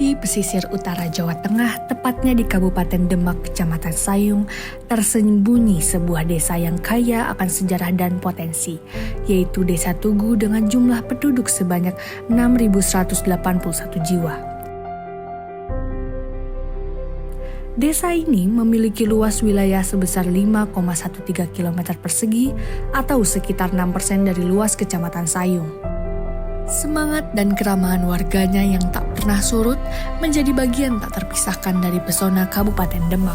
Di pesisir utara Jawa Tengah, tepatnya di Kabupaten Demak, Kecamatan Sayung, tersembunyi sebuah desa yang kaya akan sejarah dan potensi, yaitu Desa Tugu dengan jumlah penduduk sebanyak 6.181 jiwa. Desa ini memiliki luas wilayah sebesar 5,13 km persegi atau sekitar 6% dari luas Kecamatan Sayung. Semangat dan keramahan warganya yang tak pernah surut menjadi bagian tak terpisahkan dari pesona Kabupaten Demak.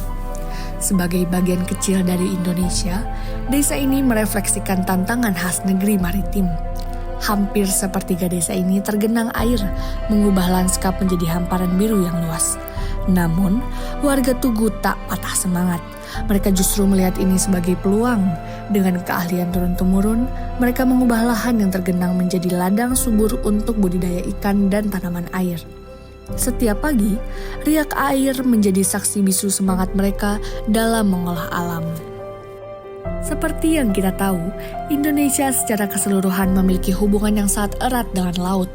Sebagai bagian kecil dari Indonesia, desa ini merefleksikan tantangan khas negeri maritim. Hampir sepertiga desa ini tergenang air, mengubah lanskap menjadi hamparan biru yang luas. Namun, warga Tugu tak patah semangat. Mereka justru melihat ini sebagai peluang. Dengan keahlian turun-temurun, mereka mengubah lahan yang tergenang menjadi ladang subur untuk budidaya ikan dan tanaman air. Setiap pagi, riak air menjadi saksi bisu semangat mereka dalam mengolah alam. Seperti yang kita tahu, Indonesia secara keseluruhan memiliki hubungan yang sangat erat dengan laut.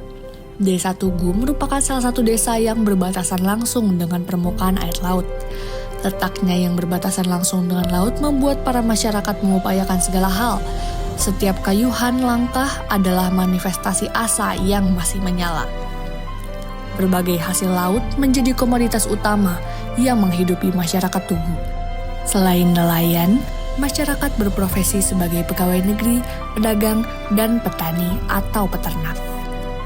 Desa Tugu merupakan salah satu desa yang berbatasan langsung dengan permukaan air laut. Letaknya yang berbatasan langsung dengan laut membuat para masyarakat mengupayakan segala hal. Setiap kayuhan langkah adalah manifestasi asa yang masih menyala. Berbagai hasil laut menjadi komoditas utama yang menghidupi masyarakat Tugu. Selain nelayan, masyarakat berprofesi sebagai pegawai negeri, pedagang, dan petani atau peternak.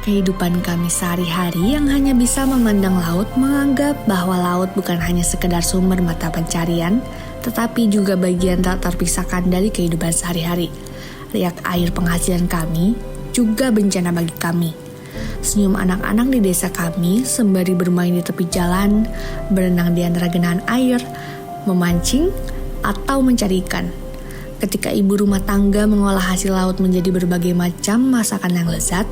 Kehidupan kami sehari-hari yang hanya bisa memandang laut menganggap bahwa laut bukan hanya sekedar sumber mata pencarian, tetapi juga bagian tak terpisahkan dari kehidupan sehari-hari. Riak air penghasilan kami juga bencana bagi kami. Senyum anak-anak di desa kami sembari bermain di tepi jalan, berenang di antara genangan air, memancing, atau mencari ikan. Ketika ibu rumah tangga mengolah hasil laut menjadi berbagai macam masakan yang lezat,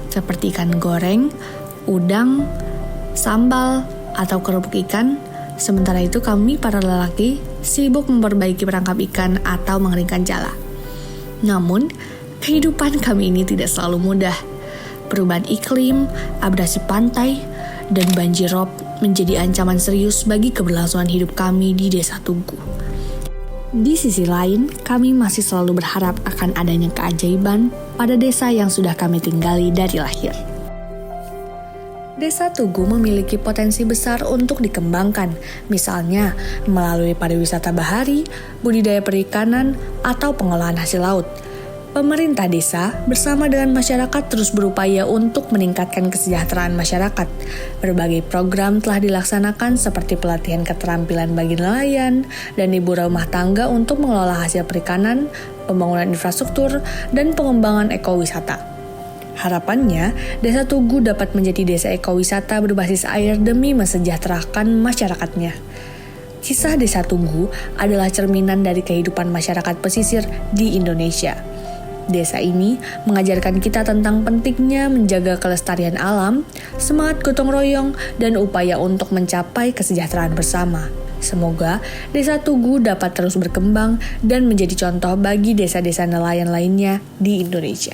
seperti ikan goreng, udang, sambal, atau kerupuk ikan. Sementara itu kami para lelaki sibuk memperbaiki perangkap ikan atau mengeringkan jala. Namun, kehidupan kami ini tidak selalu mudah. Perubahan iklim, abrasi pantai, dan banjir rob menjadi ancaman serius bagi keberlangsungan hidup kami di Desa Tugu. Di sisi lain, kami masih selalu berharap akan adanya keajaiban pada desa yang sudah kami tinggali dari lahir. Desa Tugu memiliki potensi besar untuk dikembangkan, misalnya melalui pariwisata bahari, budidaya perikanan, atau pengolahan hasil laut. Pemerintah desa bersama dengan masyarakat terus berupaya untuk meningkatkan kesejahteraan masyarakat. Berbagai program telah dilaksanakan seperti pelatihan keterampilan bagi nelayan dan ibu rumah tangga untuk mengelola hasil perikanan, pembangunan infrastruktur, dan pengembangan ekowisata. Harapannya, Desa Tugu dapat menjadi desa ekowisata berbasis air demi mesejahterakan masyarakatnya. Kisah Desa Tugu adalah cerminan dari kehidupan masyarakat pesisir di Indonesia. Desa ini mengajarkan kita tentang pentingnya menjaga kelestarian alam, semangat gotong royong, dan upaya untuk mencapai kesejahteraan bersama. Semoga Desa Tugu dapat terus berkembang dan menjadi contoh bagi desa-desa nelayan lainnya di Indonesia.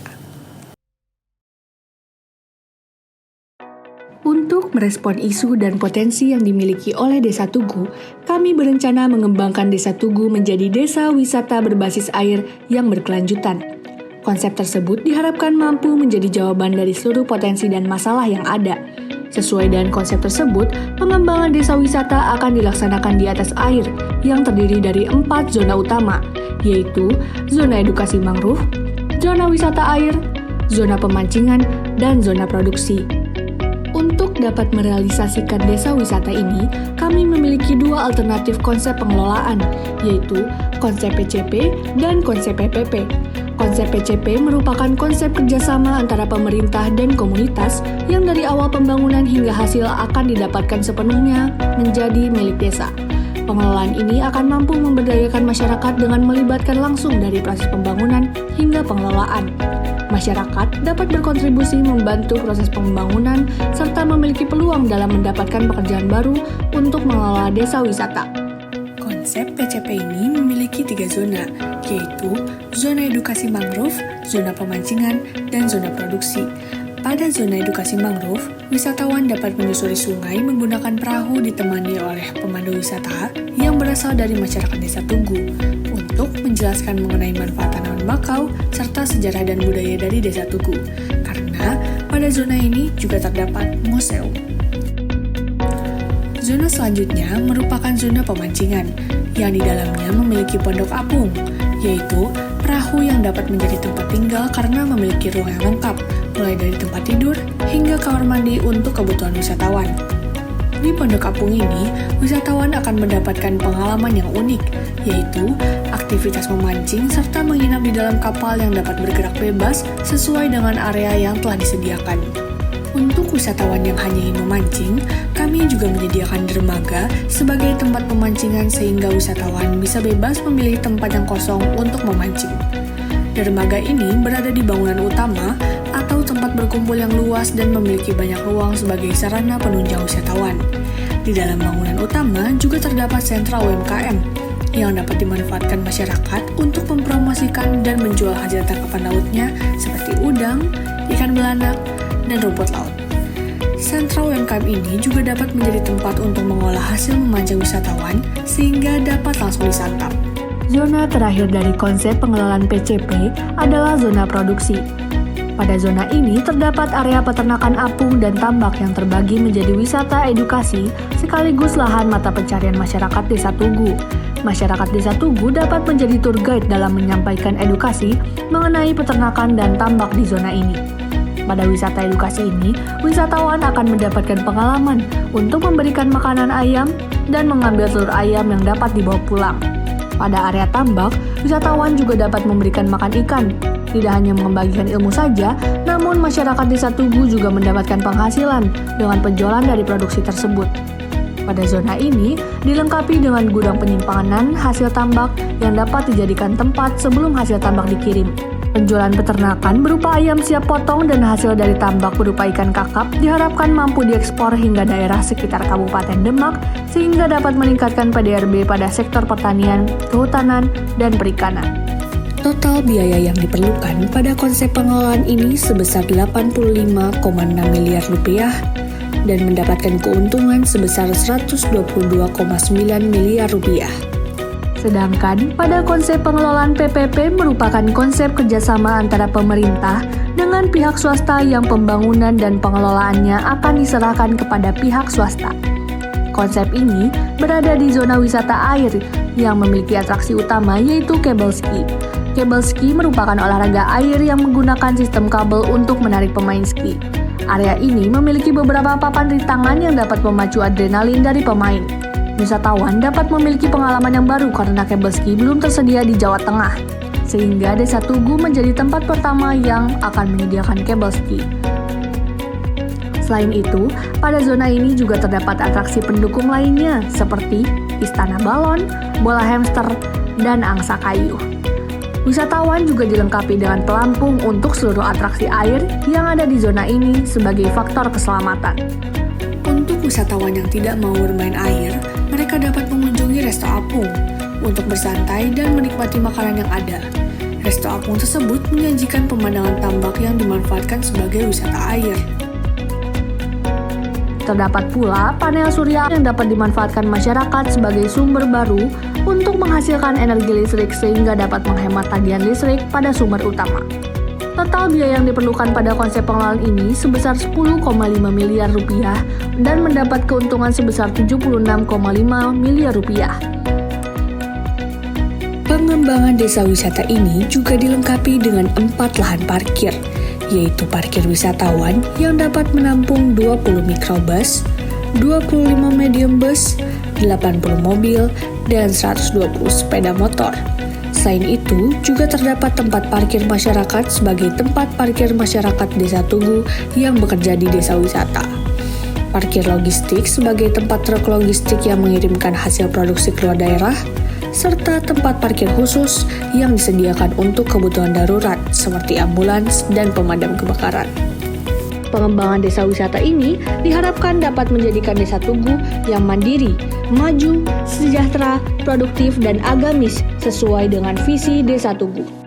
Untuk merespon isu dan potensi yang dimiliki oleh Desa Tugu, kami berencana mengembangkan Desa Tugu menjadi desa wisata berbasis air yang berkelanjutan. Konsep tersebut diharapkan mampu menjadi jawaban dari seluruh potensi dan masalah yang ada. Sesuai dengan konsep tersebut, pengembangan desa wisata akan dilaksanakan di atas air yang terdiri dari 4 zona utama, yaitu zona edukasi mangrove, zona wisata air, zona pemancingan, dan zona produksi. Untuk dapat merealisasikan desa wisata ini, kami memiliki 2 alternatif konsep pengelolaan, yaitu konsep PCP dan konsep PPP. Konsep PCP merupakan konsep kerjasama antara pemerintah dan komunitas yang dari awal pembangunan hingga hasil akan didapatkan sepenuhnya menjadi milik desa. Pengelolaan ini akan mampu memberdayakan masyarakat dengan melibatkan langsung dari proses pembangunan hingga pengelolaan. Masyarakat dapat berkontribusi membantu proses pembangunan serta memiliki peluang dalam mendapatkan pekerjaan baru untuk mengelola desa wisata. Konsep PCP ini memiliki 3 zona, yaitu zona edukasi mangrove, zona pemancingan, dan zona produksi. Pada zona edukasi mangrove, wisatawan dapat menyusuri sungai menggunakan perahu ditemani oleh pemandu wisata yang berasal dari masyarakat Desa Tugu untuk menjelaskan mengenai manfaat tanaman bakau serta sejarah dan budaya dari Desa Tugu. Karena pada zona ini juga terdapat museum. Zona selanjutnya merupakan zona pemancingan yang di dalamnya memiliki pondok apung, yaitu perahu yang dapat menjadi tempat tinggal karena memiliki ruang yang lengkap, mulai dari tempat tidur hingga kamar mandi untuk kebutuhan wisatawan. Di pondok apung ini, wisatawan akan mendapatkan pengalaman yang unik, yaitu aktivitas memancing serta menginap di dalam kapal yang dapat bergerak bebas sesuai dengan area yang telah disediakan. Untuk wisatawan yang hanya ingin memancing, kami juga menyediakan dermaga sebagai tempat pemancingan sehingga wisatawan bisa bebas memilih tempat yang kosong untuk memancing. Dermaga ini berada di bangunan utama atau tempat berkumpul yang luas dan memiliki banyak ruang sebagai sarana penunjang wisatawan. Di dalam bangunan utama juga terdapat sentra UMKM yang dapat dimanfaatkan masyarakat untuk mempromosikan dan menjual hasil tangkapan lautnya seperti udang, ikan belanak, dan rumput laut. Sentra UMKM ini juga dapat menjadi tempat untuk mengolah hasil memancing wisatawan sehingga dapat langsung disantap. Zona terakhir dari konsep pengelolaan PCP adalah zona produksi. Pada zona ini terdapat area peternakan apung dan tambak yang terbagi menjadi wisata edukasi sekaligus lahan mata pencarian masyarakat Desa Tugu. Masyarakat Desa Tugu dapat menjadi tour guide dalam menyampaikan edukasi mengenai peternakan dan tambak di zona ini. Pada wisata edukasi ini, wisatawan akan mendapatkan pengalaman untuk memberikan makanan ayam dan mengambil telur ayam yang dapat dibawa pulang. Pada area tambak, wisatawan juga dapat memberikan makan ikan. Tidak hanya membagikan ilmu saja, namun masyarakat Desa Tugu juga mendapatkan penghasilan dengan penjualan dari produksi tersebut. Pada zona ini, dilengkapi dengan gudang penyimpanan hasil tambak yang dapat dijadikan tempat sebelum hasil tambak dikirim. Penjualan peternakan berupa ayam siap potong dan hasil dari tambak berupa ikan kakap diharapkan mampu diekspor hingga daerah sekitar Kabupaten Demak sehingga dapat meningkatkan PDRB pada sektor pertanian, kehutanan, dan perikanan. Total biaya yang diperlukan pada konsep pengelolaan ini sebesar 85,6 miliar rupiah dan mendapatkan keuntungan sebesar 122,9 miliar rupiah. Sedangkan pada konsep pengelolaan PPP merupakan konsep kerjasama antara pemerintah dengan pihak swasta yang pembangunan dan pengelolaannya akan diserahkan kepada pihak swasta. Konsep ini berada di zona wisata air yang memiliki atraksi utama yaitu cable ski. Cable ski merupakan olahraga air yang menggunakan sistem kabel untuk menarik pemain ski. Area ini memiliki beberapa papan rintangan yang dapat memacu adrenalin dari pemain. Wisatawan dapat memiliki pengalaman yang baru karena cable ski belum tersedia di Jawa Tengah, sehingga Desa Tugu menjadi tempat pertama yang akan menyediakan cable ski. Selain itu, pada zona ini juga terdapat atraksi pendukung lainnya seperti istana balon, bola hamster, dan angsa kayu. Wisatawan juga dilengkapi dengan pelampung untuk seluruh atraksi air yang ada di zona ini sebagai faktor keselamatan. Untuk wisatawan yang tidak mau bermain air, mereka dapat mengunjungi resto apung untuk bersantai dan menikmati makanan yang ada. Resto apung tersebut menyajikan pemandangan tambak yang dimanfaatkan sebagai wisata air. Terdapat pula panel surya yang dapat dimanfaatkan masyarakat sebagai sumber baru untuk menghasilkan energi listrik sehingga dapat menghemat tagihan listrik pada sumber utama. Total biaya yang diperlukan pada konsep pengelolaan ini sebesar 10,5 miliar rupiah dan mendapat keuntungan sebesar 76,5 miliar rupiah. Pengembangan desa wisata ini juga dilengkapi dengan 4 lahan parkir, yaitu parkir wisatawan yang dapat menampung 20 mikrobus, 25 medium bus, 80 mobil, dan 120 sepeda motor. Selain itu, juga terdapat tempat parkir masyarakat sebagai tempat parkir masyarakat Desa Tugu yang bekerja di desa wisata. Parkir logistik sebagai tempat truk logistik yang mengirimkan hasil produksi keluar daerah, serta tempat parkir khusus yang disediakan untuk kebutuhan darurat seperti ambulans dan pemadam kebakaran. Pengembangan desa wisata ini diharapkan dapat menjadikan Desa Tugu yang mandiri, maju, sejahtera, produktif, dan agamis sesuai dengan visi Desa Tugu.